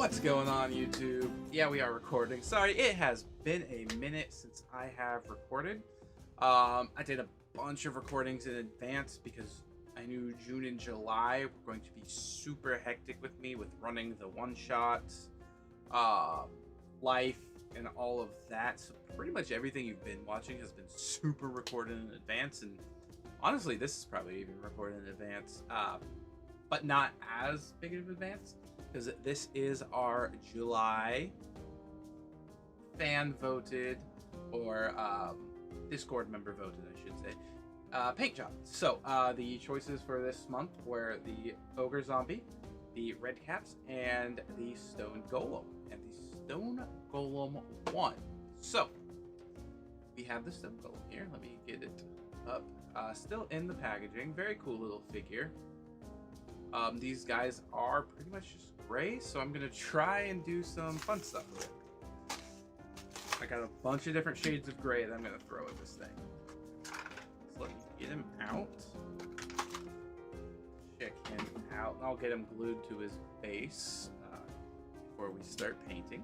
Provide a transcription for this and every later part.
What's going on, YouTube? Yeah, we are recording. Sorry, it has been a minute since I have recorded. I did a bunch of recordings in advance because I knew June and July were going to be super hectic with me with running the one-shots, life, and all of that. So pretty much everything you've been watching has been super recorded in advance, and honestly, this is probably even recorded in advance, but not as big of an advance. Because this is our July fan voted, or Discord member voted, I should say, paint job. So the choices for this month were the Ogre Zombie, the Red Caps, and the Stone Golem. And the Stone Golem won. So we have the Stone Golem here. Let me get it up. Still in the packaging. Very cool little figure. These guys are pretty much just gray, so I'm gonna try and do some fun stuff with it. I got a bunch of different shades of gray that I'm gonna throw at this thing. So let me get him out. Check him out. I'll get him glued to his base before we start painting.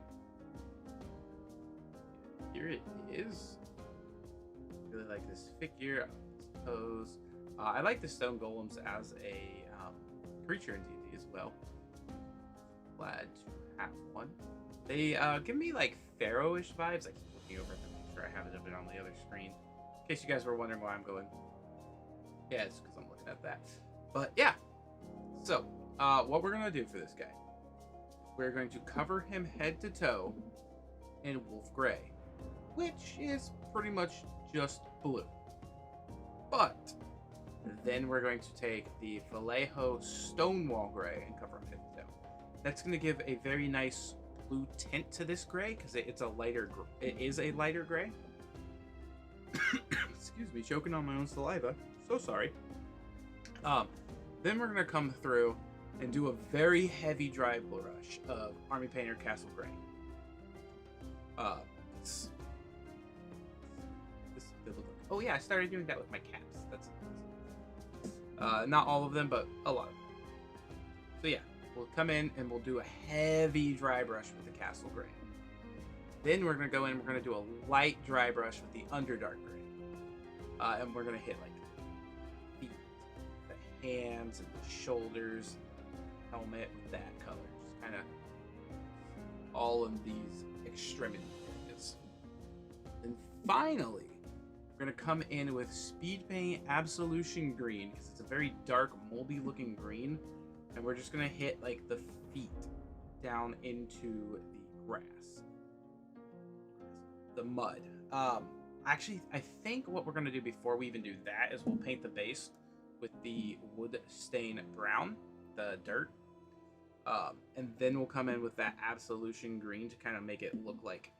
Here it is. Really like this figure, I suppose. I like the Stone Golems as a creature in D&D as well. Glad to have one. They give me like Pharaoh-ish vibes. I keep looking over at them, make sure I have it open on the other screen. In case you guys were wondering why I'm going. Yeah, it's because I'm looking at that. But yeah. So, what we're going to do for this guy. We're going to cover him head to toe in wolf gray. Which is pretty much just blue. But then we're going to take the Vallejo Stonewall Gray and cover him head to toe. That's going to give a very nice blue tint to this gray because it is a lighter gray. Excuse me, choking on my own saliva. So sorry. Then we're going to come through and do a very heavy dry brush of Army Painter Castle Gray. Oh yeah, I started doing that with my cats. That's not all of them, but a lot of them. So yeah, we'll come in and we'll do a heavy dry brush with the Castle Gray. Then we're going to go in and we're going to do a light dry brush with the Underdark Gray. And we're going to hit like the feet, the hands, and the shoulders, and the helmet with that color. Just kind of all of these extremity areas. And finally, we're going to come in with Speed Paint Absolution Green because it's a very dark, moldy looking green. And we're just going to hit like the feet down into the grass. The mud. Actually, I think what we're going to do before we even do that is we'll paint the base with the wood stain brown, the dirt. And then we'll come in with that Absolution Green to kind of make it look like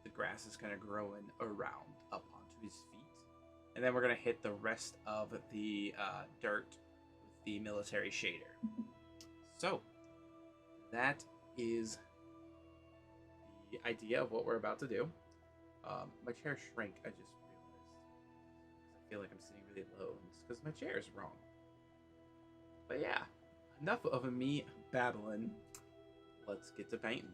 the grass is kind of growing around up onto his feet. And then we're going to hit the rest of the dirt with the military shader. So, that is the idea of what we're about to do. My chair shrank, I just realized. I feel like I'm sitting really low. It's because my chair is wrong. But yeah, enough of me babbling. Let's get to painting.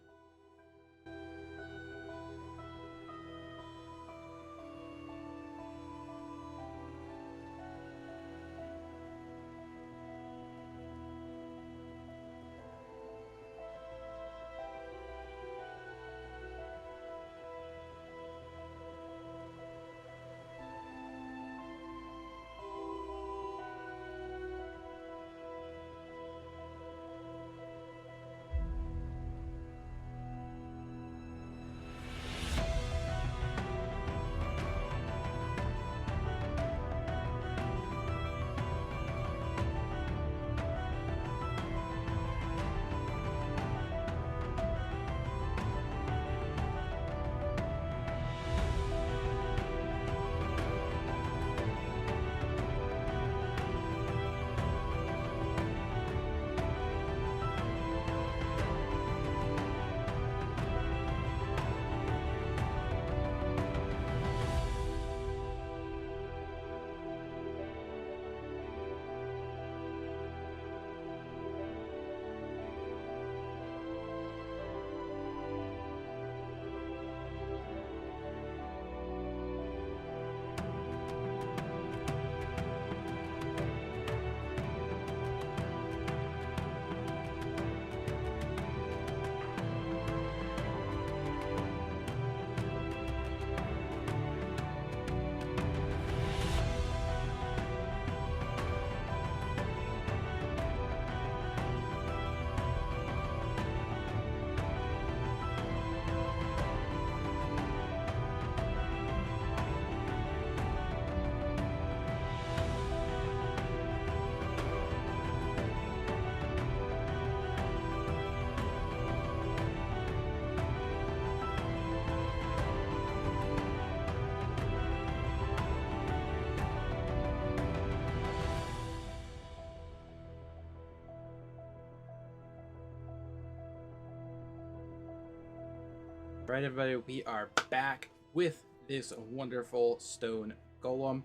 Alright everybody, we are back with this wonderful Stone Golem.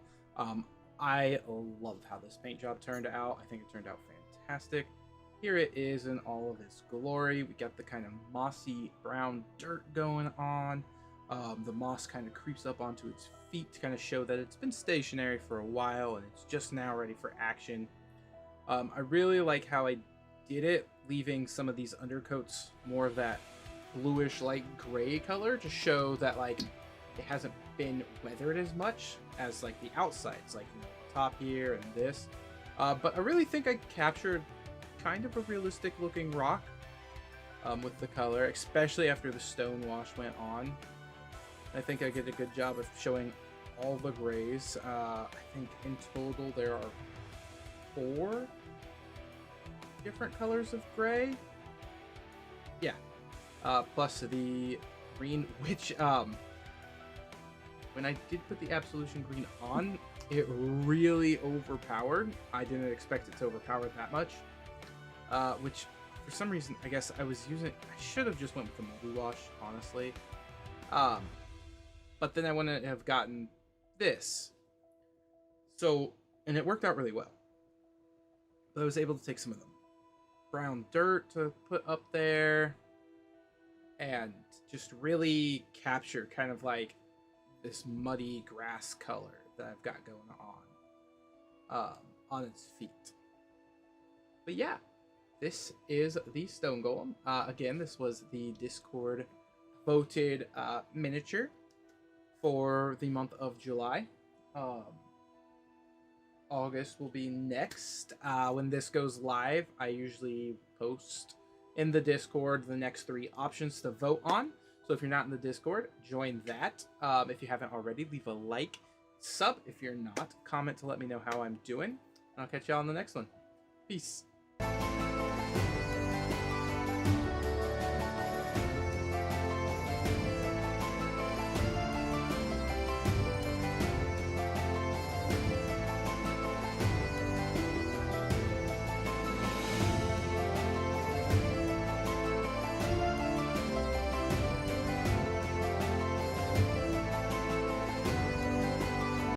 I love how this paint job turned out. I think it turned out fantastic. Here it is in all of its glory. We got the kind of mossy brown dirt going on. The moss kind of creeps up onto its feet to kind of show that it's been stationary for a while and it's just now ready for action. I really like how I did it, leaving some of these undercoats more of that bluish light gray color to show that like it hasn't been weathered as much as like the outsides, like the top here and this. But I really think I captured kind of a realistic looking rock with the color, especially after the stone wash went on. I think I did a good job of showing all the grays. I think in total there are 4 different colors of gray. Yeah. Plus the green, which when I did put the Absolution green on, it really overpowered. I didn't expect it to overpower that much. Which for some reason, I guess I should have just went with the multi-wash, honestly. But then I wouldn't have gotten this. So, and it worked out really well. But I was able to take some of the brown dirt to put up there and just really capture kind of like this muddy grass color that I've got going on its feet. But yeah, this is the Stone Golem. Again, this was the Discord voted miniature for the month of July. August will be next. When this goes live, I usually post in the Discord the next 3 options to vote on. So if you're not in the Discord, join that. If you haven't already, leave a like, sub if you're not, comment to let me know how I'm doing. And I'll catch y'all on the next one. Peace.